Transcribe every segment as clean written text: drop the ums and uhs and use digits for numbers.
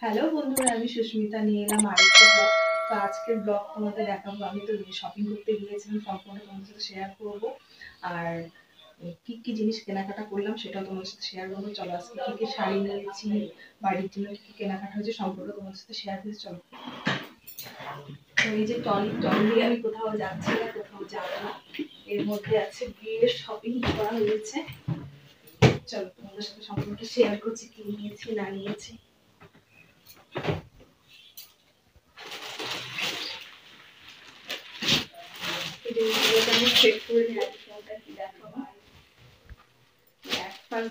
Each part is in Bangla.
হ্যালো বন্ধুরা, আমি সুস্মিতা নিয়ে এলাম আরেকটা ব্লগ। তো আজকের ব্লগ তোমাদের দেখাবো। আমি তো শপিং করতে গিয়েছিলাম, সম্পূর্ণ তোমাদের সাথে শেয়ার করব। আর কি কি জিনিস কেনাকাটা করলাম সেটাও তোমাদের সাথে শেয়ার করবো। চলো, আজকে কি কি শাড়ি নিয়েছি, বাড়ির জন্য কি কি কেনাকাটা হয়েছে সম্পূর্ণ তোমাদের সাথে শেয়ার করতে। চলো, তো এই যে টলি দিয়ে আমি কোথাও যাচ্ছি না, কোথাও যাবো না, এর মধ্যে আছে বিয়ের শপিং করা হয়েছে। চলো, তোমাদের সাথে সম্পূর্ণ শেয়ার করছি কি নিয়েছি না নিয়েছি।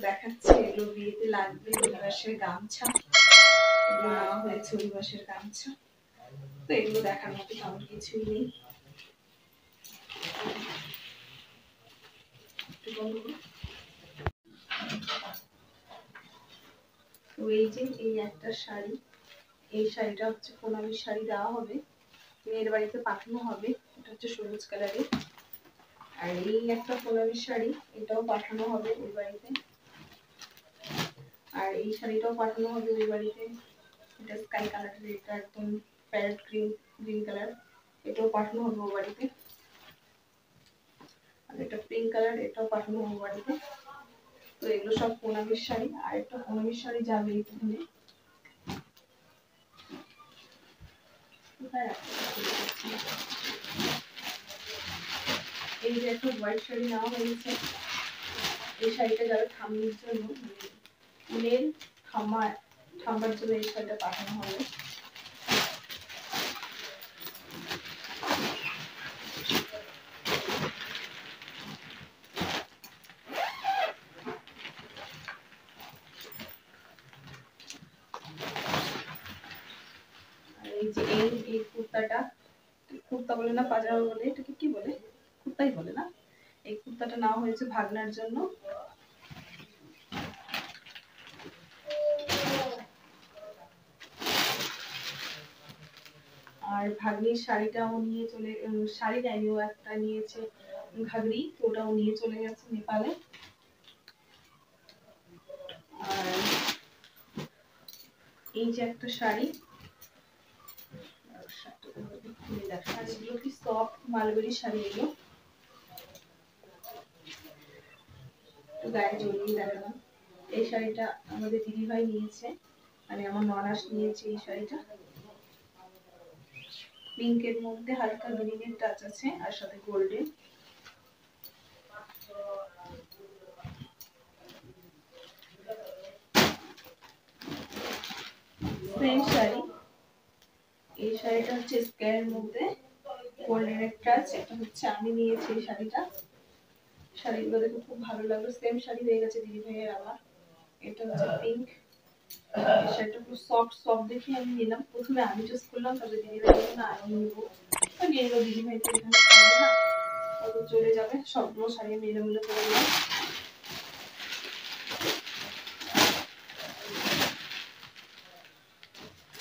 দেখাচ্ছে এগুলো বিয়েতে লাগবে, অধিবাসের গামছা, এগুলো নেওয়া হয়েছে অধিবাসের গামছা। তো এগুলো দেখার মতো তেমন কিছুই নেই। তো এই যে এই একটা শাড়ি, এই শাড়িটা হচ্ছে কোনামি শাড়ি, দেওয়া হবে মেয়ের বাড়িতে, পাঠানো হবে। এটা হচ্ছে সবুজ কালারের। আর এই একটা কোনামি শাড়ি, এটাও পাঠানো হবে ওই বাড়িতে। আর এই শাড়িটাও পাঠানো হবে ওই বাড়িতে। এটা স্কাই কালারের, এটা একদম প্যারেট গ্রিন কালার, এটাও পাঠানো হবে ওই বাড়িতে। আর এটা পিঙ্ক কালার, এটাও পাঠানো হবে বাড়িতে। তো এগুলো সব কোনামির শাড়ি। আর একটা কোনামির শাড়ি যাবে এখানে। এই যে একটা হোয়াইট শাড়ি নেওয়া হয়েছে, এই শাড়িটা যাবে ঠাম্মির জন্য, ফুলের ঠাম্মার জন্য এই শাড়িটা পাঠানো হবে। আর এই যে এই কুর্তাটা, কুর্তা বলে না পাজামা বলে, এটাকে কি বলে, কুর্তাই বলে না। এই কুর্তাটা নেওয়া হয়েছে ভাগনার জন্য। আর ভাগ্নির শাড়িটাও নিয়ে চলে, শাড়ি নেয়নি, ও একটা নিয়েছে ঘাগরি, ওটাও নিয়ে চলে গেছে নেপালে। আর এই যে একটা শাড়ি, শাড়িগুলো কি সফট মালবেরি শাড়ি, এগুলো একটু গায়ে জড়িয়ে দেখালাম। এই শাড়িটা আমাদের দিদিভাই নিয়েছে, মানে আমার ননাস নিয়েছে এই শাড়িটা। পিঙ্কের মধ্যে হালকা গ্রিনের টাচ আছে, আর সাথে গোল্ডেন। সেম শাড়ি, এই শাড়িটা হচ্ছে স্কাইয়ের মধ্যে গোল্ডেনের টাচ। এটা হচ্ছে আমি নিয়েছি এই শাড়িটা। শাড়িগুলো দেখে খুব ভালো লাগলো, সেম শাড়ি হয়ে গেছে দিদি ভাইয়ের আমার। এটা হচ্ছে পিঙ্ক, শাড়িটা খুব সফট সফট দেখে আমি নিলাম। প্রথমে আমি চুজ করলাম, তবে দিদি ভাই না আমি নিবো, তো নিয়ে নিল। দিদি ভাই তো এখানে পারবে না, তো চলে যাবে। সবগুলো শাড়ি আমি এলোমেলো করে দিলাম।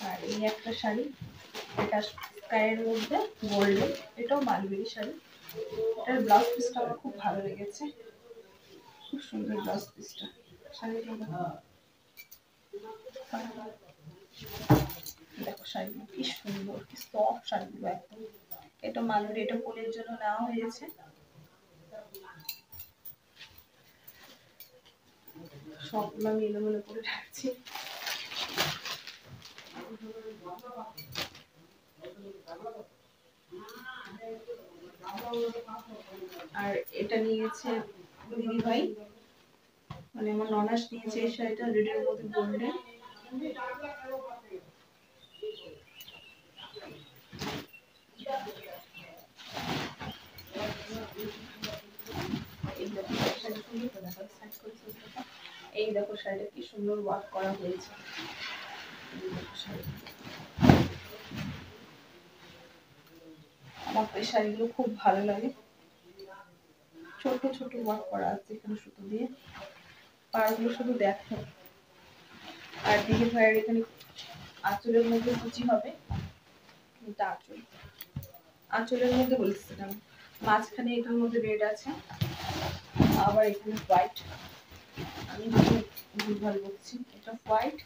আর এই একটা শাড়ি, এটা স্কাইয়ের মধ্যে গোল্ডেন, এটাও মালবেরি শাড়ি। এটার ব্লাউজ পিসটা আমার খুব ভালো লেগেছে, খুব সুন্দর ব্লাউজ পিসটা। শাড়িটা দেখো, শাড়িগুলো কি সুন্দর, কি সফট শাড়িগুলো একদম। এটা মালবেরি, এটা কোলের জন্য নেওয়া হয়েছে। সবগুলো আমি এলোমেলো করে রাখছি। আর এটা নিয়েছে দিদি ভাই, মানে আমার ননাস নিয়েছে এই শাড়িটা, রেডের মধ্যে গোল্ডেন। এই দেখো শাড়িটা কি সুন্দর ওয়ার্ক করা হয়েছে। আমার এই শাড়িগুলো খুব ভালো লাগে, ছোট ছোট ওয়ার্ক করা আছে এখানে সুতো দিয়ে। পাড়গুলো শুধু দেখো। আর দিদি ভাইয়ের এখানে আঁচলের মধ্যে কুচি হবে, এটা আঁচল, আঁচলের মধ্যে বলছিলাম। মাঝখানে এটার মধ্যে রেড আছে, আবার এখানে হোয়াইট। আমি ভুলভাল বলছি, এটা হোয়াইট,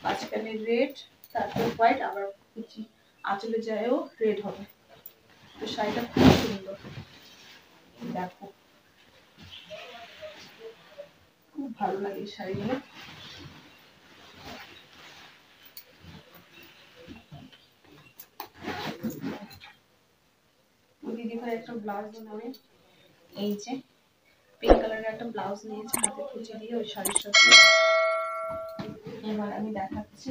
মাঝখানে রেড, তারপর হোয়াইট, আবার কুচি আঁচলে যায়ও রেড হবে। তো শাড়িটা খুব সুন্দর, দেখো খুব ভালো লাগে এই শাড়িগুলো। দিদিভাই একটা ব্লাউজ বানাবে, এই যে পিঙ্ক কালারের একটা ব্লাউজ নিয়েছে হাতে কুচি দিয়ে ওই শাড়ির সাথে। এবার আমি দেখাচ্ছি।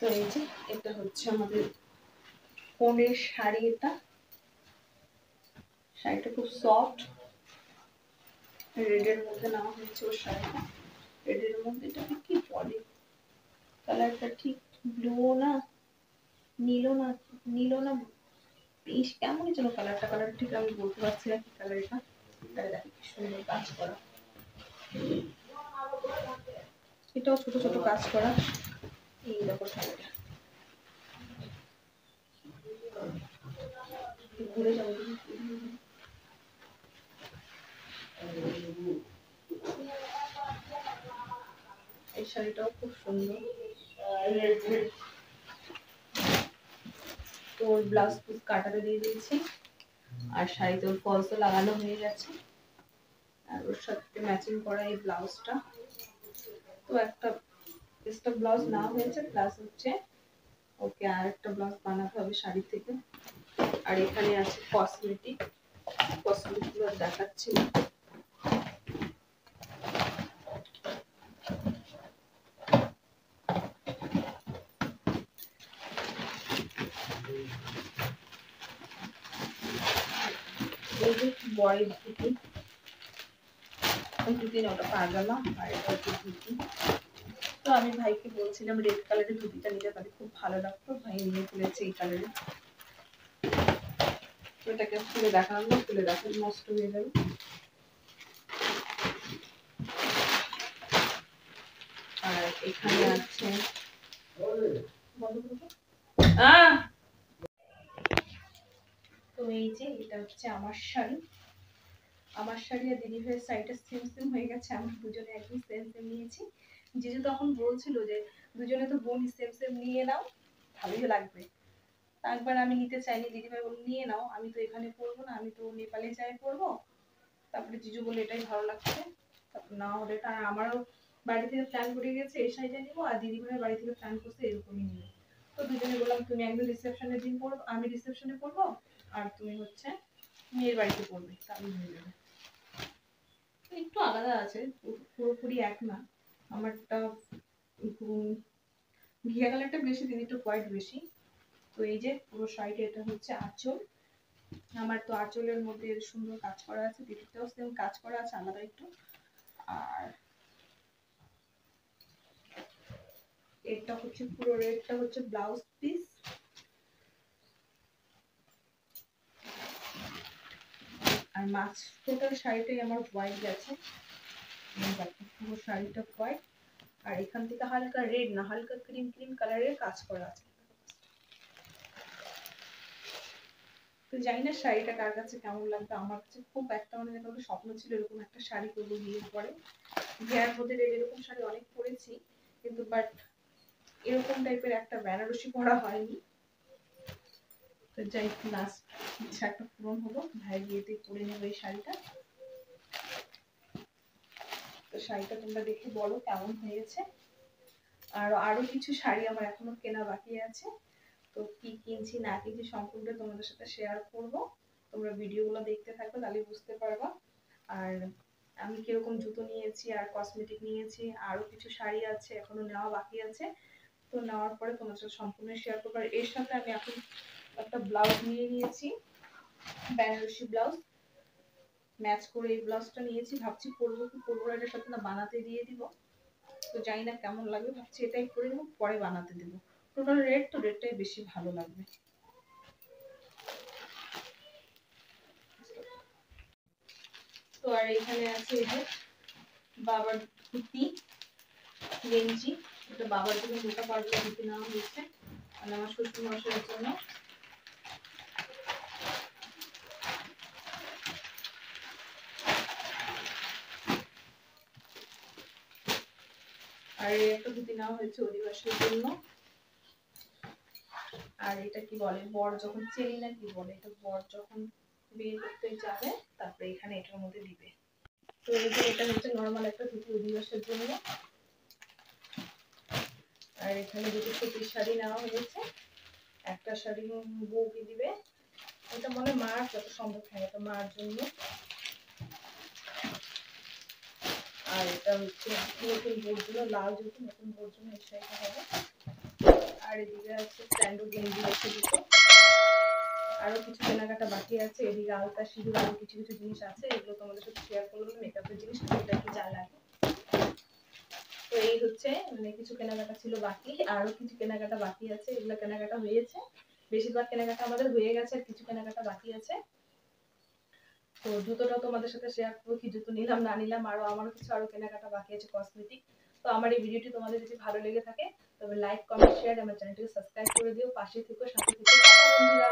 তো এই যে এটা হচ্ছে আমাদের কনের শাড়ি। এটা শাড়িটা খুব সফট, রেডের মধ্যে নেওয়া হয়েছে ওর শাড়িটা। রেডের মধ্যে এটাকে কি বলে, কালারটা ঠিক ব্লু না নীলও না, নীলও না, বেশ কেমনই যেন কালারটা, কালার ঠিক আমি বলতে পারছি না কি কালার এটা। দেখো কি সুন্দর কাজ করা, এটাও ছোট ছোট কাজ করা। এই দেখো শাড়িটা ঘুরে যাবো। এই শাড়িটাও খুব সুন্দর। তো ওর ব্লাউজ পিস কাটাতে দিয়ে দিয়েছি, আর শাড়িতে ওর ফলসও লাগানো হয়ে গেছে, আর ওর সাথে ম্যাচিং করা এই ব্লাউজটা। তো একটা এক্সট্রা ব্লাউজ না হয়েছে, প্লাস হচ্ছে ওকে আর একটা ব্লাউজ বানাতে হবে শাড়ি থেকে। আর এখানে আছে কসমেটিক, কসমেটিকগুলো দেখাচ্ছি। এই যে বয়ের ধুতি, ধুতি না ওটা পাজামা, আর এটা হচ্ছে ধুতি। তো আমি ভাইকে বলছিলাম রেড কালারের ধুতিটা নিলে তাহলে খুব ভালো লাগতো, ভাই নিয়ে ফেলেছে এই কালারে। তো এটাকে খুলে দেখালাম না, খুলে দেখালে নষ্ট হয়ে যাবে। আর এখানে আছে তো এই যে এটা হচ্ছে আমার শাড়ি। আমার শাড়ি আর দিদি ভাইয়ের শাড়িটা সেম সেম হয়ে গেছে, আমরা দুজনে একদম সেম সেম নিয়েছি। জিজু তখন বলছিল যে দুজনে তো বোন সেম সেম নিয়ে নাও ভালোই লাগবে। একবার আমি নিতে চাইনি, দিদিভাই বলল নিয়ে নাও, আমি তো এখানে পরবো না, আমি তো নেপালে যাই পরবো। তারপরে জিজু বলে এটাই ভালো লাগছে, তারপর না হলে এটা। আর আমারও বাড়ি থেকে প্ল্যান করে গেছে এই শাড়িটা নিবো, আর দিদিভাইয়ের বাড়ি থেকে প্ল্যান করছে এরকমই নিবো। তো দুজনে বললাম তুমি একদম রিসেপশনের দিন পরবো, আমি রিসেপশনে পরবো, আর তুমি হচ্ছে মেয়ের বাড়িতে পরবে, তাহলে হয়ে যাবে। একটু আলাদা আছে, পুরোপুরি এক না। আমারটা ঘিয়া কালারটা বেশি, দিদিটা হোয়াইট বেশি। তো এই যে পুরো শাড়িটা, এটা হচ্ছে আঁচল। আমার তো আঁচলের মধ্যে সুন্দর কাজ করা আছে, দিদিটাও সেম কাজ করা আছে আলাদা একটু। আর এটা হচ্ছে পুরো রেডটা হচ্ছে ব্লাউজ পিস। আর মাছ টোটাল শাড়িটাই আমার হোয়াইট গেছে, পুরো শাড়িটা হোয়াইট। আর এখান থেকে হালকা রেড না, হালকা ক্রিম ক্রিম কালারের কাজ করা আছে। তো জানি না শাড়িটা কার কাছে কেমন লাগবে, আমার কাছে খুব একটা মানে স্বপ্ন ছিল এরকম একটা শাড়ি পরবো বিয়ের পরে। বিয়ের মধ্যে এরকম শাড়ি অনেক পরেছি, কিন্তু বাট এরকম টাইপের একটা বেনারসি পরা হয়নি। তো যাই লাস্ট ইচ্ছা একটা পূরণ হলো, ভাই বিয়েতে পরে নেবো এই শাড়িটা। তো শাড়িটা তোমরা দেখে বলো কেমন হয়েছে। আর আরো কিছু শাড়ি আমার এখনো কেনা বাকি আছে, তো কি কিনছি না কিনছি সম্পূর্ণ তোমাদের সাথে শেয়ার করব। তোমরা ভিডিওগুলো দেখতে থাকো, তাহলে বুঝতে পারবা। আর আমি কিরকম জুতো নিয়েছি আর কসমেটিক নিয়েছি, আরো কিছু শাড়ি আছে এখনো নেওয়া বাকি আছে। তো নেওয়ার পরে তোমার সাথে সম্পূর্ণ শেয়ার করবো। আর এর সাথে আমি এখন একটা ব্লাউজ নিয়ে নিয়েছি, বেনারসি ব্লাউজ ম্যাচ করে এই ব্লাউজটা নিয়েছি। ভাবছি পরবো কি পরবো না, এটার সাথে না বানাতে দিয়ে দিব। তো জানি না কেমন লাগবে, ভাবছি এটাই পরে নেবো, পরে বানাতে দেবো। টোটাল রেড, তো রেডটাই বেশি ভালো লাগবে। তো আর এখানে আছে এই যে বাবার ধুতি, গেঞ্জি, এটা বাবার জন্য মোটা পাতলা ধুতি নেওয়া হয়েছে, মানে আমার শ্বশুর মশাইয়ের জন্য। আর একটা ধুতি নেওয়া হয়েছে অধিবাসীর জন্য। আর এটা কি বলে, বর যখন চেনি না কি বলে, এটা বর যখন বিয়ে করতে যাবে তারপরে এখানে এটার মধ্যে দিবে। তো এটা হচ্ছে নর্মাল একটা ধুতি অধিবাসের জন্য। আর এখানে দুটো সুতির শাড়ি নেওয়া হয়েছে, একটা শাড়ি বউকে দিবে, এটা মনে মার যত সম্ভব, হ্যাঁ এটা মার জন্য। আর এটা হচ্ছে নতুন বউর জন্য, লাল যেহেতু নতুন বউর জন্য এই শাড়িটা হবে। আর এদিকে আছে স্যান্ডো গেঞ্জি আছে দুটো। আরো কিছু কেনাকাটা বাকি আছে, এদিকে আলতা সিঁদুর আরো কিছু কিছু জিনিস আছে, এগুলো তোমাদের সাথে শেয়ার করলাম, মেকআপের জিনিস এটা কি যা লাগে। তো এই হচ্ছে মানে কিছু কেনাকাটা ছিল বাকি, আরো কিছু কেনাকাটা বাকি আছে, এগুলো কেনাকাটা হয়েছে, বেশিরভাগ কেনাকাটা আমাদের হয়ে গেছে, আর কিছু কেনাকাটা বাকি আছে। তো জুতোটাও তোমাদের সাথে শেয়ার করবো, কি জুতো নিলাম না নিলাম, আমারও কিছু আরো কেনাকাটা বাকি আছে কসমেটিক। তো আমার এই ভিডিওটি তোমাদের যদি ভালো লেগে থাকে তবে লাইক কমেন্ট শেয়ার, আমার চ্যানেলটিকে সাবস্ক্রাইব করে দিও, পাশে থেকো, সাথে থেকো বন্ধুরা।